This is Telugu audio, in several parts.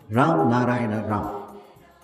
రామ్ నారాయణ రామ్.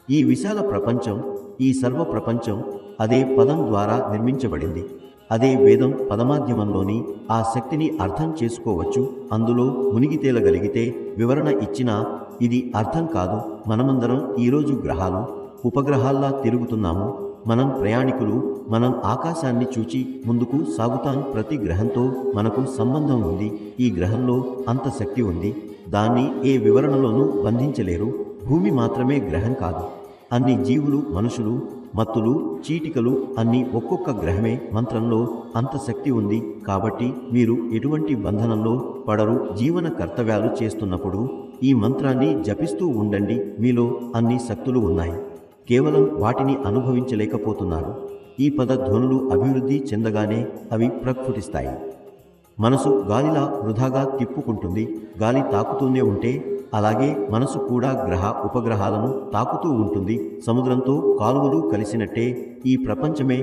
ఈ విశాల ప్రపంచం, ఈ సర్వ ప్రపంచం అదే పదం ద్వారా నిర్మించబడింది. అదే వేదం పదమాధ్యమంలోని ఆ శక్తిని అర్థం చేసుకోవచ్చు. అందులో మునిగి తేలగలిగితే వివరణ ఇచ్చినా ఇది అర్థం కాదు. మనమందరం ఈరోజు గ్రహాలు, ఉపగ్రహాల్లా తిరుగుతున్నాము. మనం ప్రయాణికులు. మనం ఆకాశాన్ని చూచి ముందుకు సాగుతాం. ప్రతి గ్రహంతో మనకు సంబంధం ఉంది. ఈ గ్రహంలో అంత శక్తి ఉంది, దాన్ని ఏ వివరణలోనూ బంధించలేరు. భూమి మాత్రమే గ్రహం కాదు. అన్ని జీవులు, మనుషులు, మత్తులు, చీటికలు అన్నీ ఒక్కొక్క గ్రహమే. మంత్రంలో అంత శక్తి ఉంది. కాబట్టి మీరు ఎటువంటి బంధనంలో పడరు. జీవన కర్తవ్యాలు చేస్తున్నప్పుడు ఈ మంత్రాన్ని జపిస్తూ ఉండండి. మీలో అన్ని శక్తులు ఉన్నాయి, కేవలం వాటిని అనుభవించలేకపోతున్నారు. ఈ పద ధ్వనులు అభివృద్ధి చెందగానే అవి ప్రస్ఫుటిస్తాయి. మనసు గాలిలా వృధాగా తిప్పుకుంటుంది. గాలి తాకుతూనే ఉంటే అలాగే మనసు కూడా గ్రహ ఉపగ్రహాలను తాకుతూ ఉంటుంది. సముద్రంతో కాలువలు కలిసినట్టే ఈ ప్రపంచమే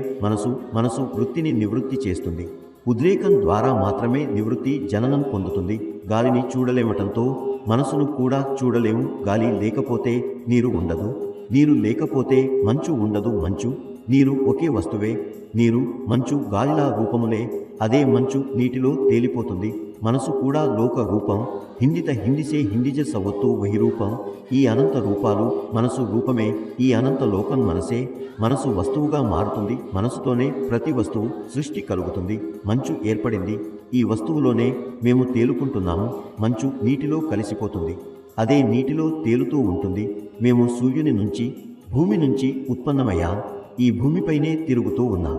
మనసు వృత్తిని నివృత్తి చేస్తుంది. ఉద్రేకం ద్వారా మాత్రమే నివృత్తి జననం పొందుతుంది. గాలిని చూడలేమటంతో మనసును కూడా చూడలేము. గాలి లేకపోతే నీరు ఉండదు, నీరు లేకపోతే మంచు ఉండదు. మంచు, నీరు ఒకే వస్తువే. నీరు, మంచు గాలిలా రూపములే. అదే మంచు నీటిలో తేలిపోతుంది. మనసు కూడా లోక రూపం. హిందిత హిందిసే హిందిజ సవత్తు వహి రూపం. ఈ అనంత రూపాలు మనసు రూపమే. ఈ అనంత లోకం మనసే. మనసు వస్తువుగా మారుతుంది. మనసుతోనే ప్రతి వస్తువు సృష్టి కలుగుతుంది. మంచు ఏర్పడింది. ఈ వస్తువులోనే మేము తేలుకుంటున్నాము. మంచు నీటిలో కలిసిపోతుంది. అదే నీటిలో తేలుతూ ఉంటుంది. మేము సూర్యుని నుంచి, భూమి నుంచి ఉత్పన్నమయ్యాం. ఈ భూమిపైనే తిరుగుతూ ఉన్నాం.